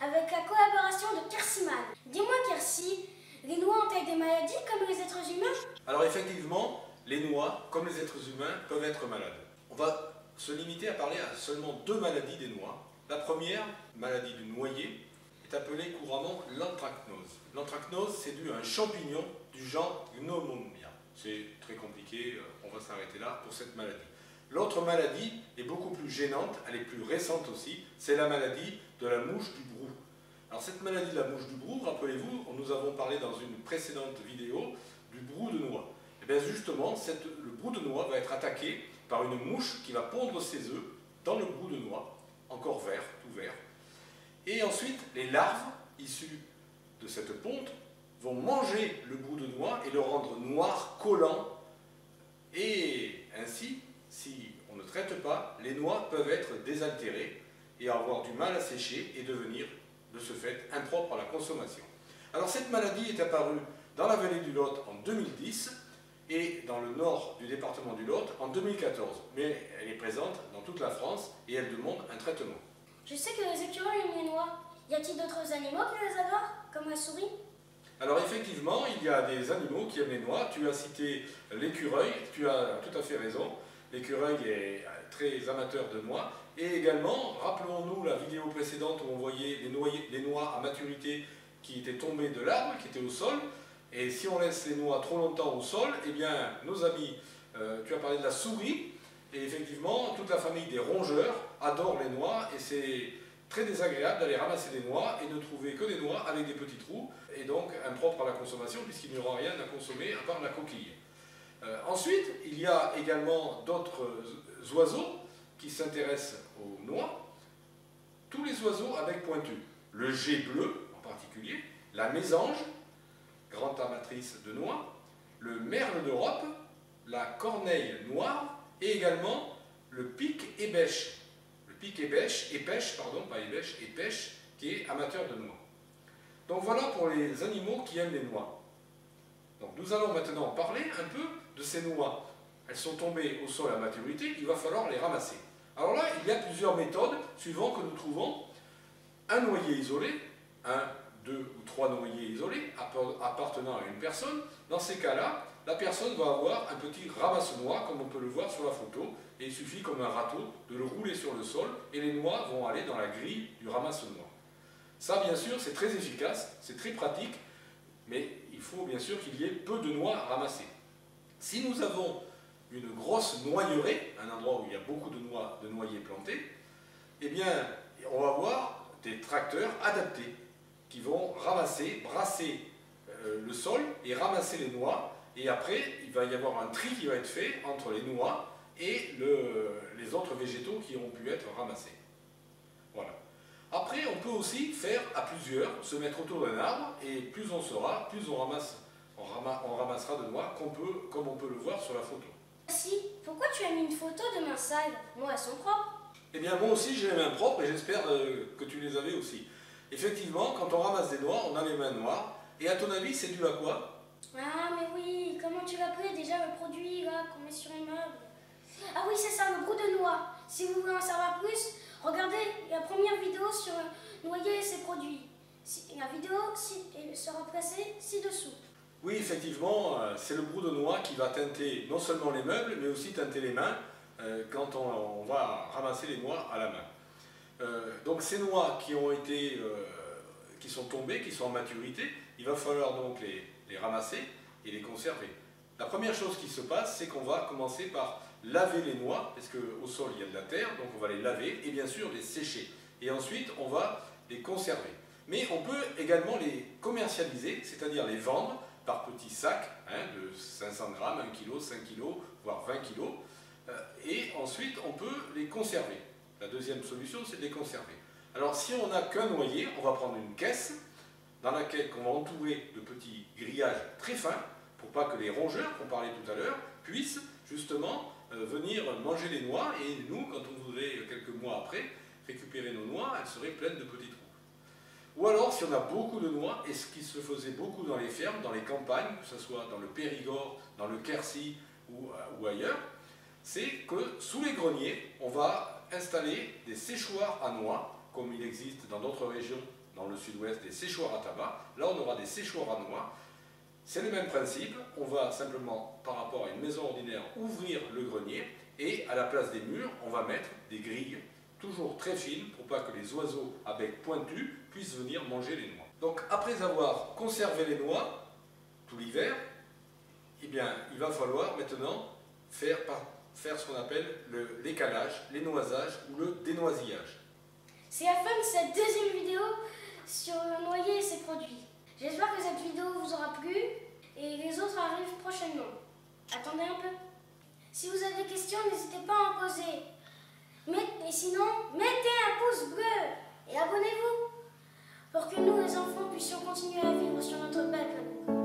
avec la collaboration de Kersiman. Dis-moi Kersi, les noix ont-elles des maladies comme les êtres humains? Alors effectivement, les noix, comme les êtres humains, peuvent être malades. On va se limiter à parler à seulement deux maladies des noix. La première, maladie du noyer, est appelée couramment l'anthracnose. L'anthracnose, c'est dû à un champignon du genre Gnomomia. C'est très compliqué, on va s'arrêter là pour cette maladie. L'autre maladie est beaucoup plus gênante, elle est plus récente aussi, c'est la maladie de la mouche du brou. Alors cette maladie de la mouche du brou, rappelez-vous, nous avons parlé dans une précédente vidéo du brou de noix. Et bien justement, le brou de noix va être attaqué par une mouche qui va pondre ses œufs dans le brou de noix, encore vert, tout vert. Et ensuite, les larves issues de cette ponte vont manger le brou de noix et le rendre noir, collant. Et ainsi, si on ne traite pas, les noix peuvent être désaltérées et avoir du mal à sécher et devenir, de ce fait, impropres à la consommation. Alors cette maladie est apparue dans la vallée du Lot en 2010 et dans le nord du département du Lot en 2014. Mais elle est présente dans toute la France et elle demande un traitement. Je sais que les écureuils aiment les noix. Y a-t-il d'autres animaux qui les adorent, comme la souris? Alors effectivement, il y a des animaux qui aiment les noix. Tu as cité l'écureuil, tu as tout à fait raison. L'écureuil est très amateur de noix. Et également, rappelons-nous la vidéo précédente où on voyait les noix à maturité qui étaient tombées de l'arbre, qui étaient au sol. Et si on laisse les noix trop longtemps au sol, eh bien, nos amis, tu as parlé de la souris, et effectivement, toute la famille des rongeurs adore les noix, et c'est très désagréable d'aller ramasser des noix et ne trouver que des noix avec des petits trous, et donc impropres à la consommation, puisqu'il n'y aura rien à consommer à part la coquille. Ensuite, il y a également d'autres oiseaux qui s'intéressent aux noix, tous les oiseaux à bec pointu, le geai bleu en particulier, la mésange, grande amatrice de noix, le merle d'Europe, la corneille noire et également le pic-ébèche. Le pic-ébèche, pardon, pas ébèche, épèche, qui est amateur de noix. Donc voilà pour les animaux qui aiment les noix. Donc nous allons maintenant parler un peu de ces noix. Elles sont tombées au sol à maturité, il va falloir les ramasser. Alors là, il y a plusieurs méthodes suivant que nous trouvons un noyer isolé, un, deux ou trois noyers isolés appartenant à une personne. Dans ces cas-là, la personne va avoir un petit ramasse-noix, comme on peut le voir sur la photo, et il suffit comme un râteau de le rouler sur le sol, et les noix vont aller dans la grille du ramasse-noix. Ça, bien sûr, c'est très efficace, c'est très pratique, mais il faut bien sûr qu'il y ait peu de noix ramassées. Si nous avons une grosse noyeraie, un endroit où il y a beaucoup de noyers plantés, eh bien, on va avoir des tracteurs adaptés qui vont ramasser, brasser le sol et ramasser les noix. Et après, il va y avoir un tri qui va être fait entre les noix et les autres végétaux qui ont pu être ramassés. Voilà. Après, on peut aussi faire à plusieurs, se mettre autour d'un arbre, et plus on sera, plus on ramassera de noix, comme on peut le voir sur la photo. Si, pourquoi tu as mis une photo de mains sales? Moi, elles sont propres. Eh bien, moi aussi, j'ai les mains propres, et j'espère que tu les avais aussi. Effectivement, quand on ramasse des noix, on a les mains noires. Et à ton avis, c'est dû à quoi? Ah, mais oui, comment tu l'appelais déjà le produit là qu'on met sur les meubles? Ah oui, c'est ça, le brou de noix. Si vous voulez en savoir plus, regardez la première vidéo sur le noyer et ses produits. La vidéo sera placée ci-dessous. Oui, effectivement, c'est le brou de noix qui va teinter non seulement les meubles, mais aussi teinter les mains quand on va ramasser les noix à la main. Donc ces noix qui sont tombées, qui sont en maturité, il va falloir donc les ramasser et les conserver. La première chose qui se passe, c'est qu'on va commencer par laver les noix, parce qu'au sol il y a de la terre, donc on va les laver et bien sûr les sécher. Et ensuite on va les conserver. Mais on peut également les commercialiser, c'est-à-dire les vendre par petits sacs de 500 grammes, 1 kg, 5 kg, voire 20 kg. Et ensuite on peut les conserver. La deuxième solution, c'est de les conserver. Alors si on n'a qu'un noyer, on va prendre une caisse dans laquelle on va entourer de petits grillages très fins pour pas que les rongeurs qu'on parlait tout à l'heure puissent justement venir manger les noix, et nous, quand on voudrait quelques mois après récupérer nos noix, elles seraient pleines de petits trous. Ou alors, si on a beaucoup de noix, et ce qui se faisait beaucoup dans les fermes, dans les campagnes, que ce soit dans le Périgord, dans le Quercy ou ailleurs, c'est que sous les greniers, on va installer des séchoirs à noix, comme il existe dans d'autres régions, dans le sud-ouest des séchoirs à tabac. Là, on aura des séchoirs à noix. C'est le même principe. On va simplement, par rapport à une maison ordinaire, ouvrir le grenier et à la place des murs, on va mettre des grilles, toujours très fines, pour pas que les oiseaux à bec pointu puissent venir manger les noix. Donc, après avoir conservé les noix tout l'hiver, eh bien, il va falloir maintenant faire ce qu'on appelle l'écalage, l'énoisage ou le dénoisillage. C'est la fin de cette deuxième vidéo sur le noyer et ses produits. J'espère que cette vidéo vous aura plu et les autres arrivent prochainement. Attendez un peu. Si vous avez des questions, n'hésitez pas à en poser. Et sinon, mettez un pouce bleu et abonnez-vous pour que nous, les enfants, puissions continuer à vivre sur notre belle planète.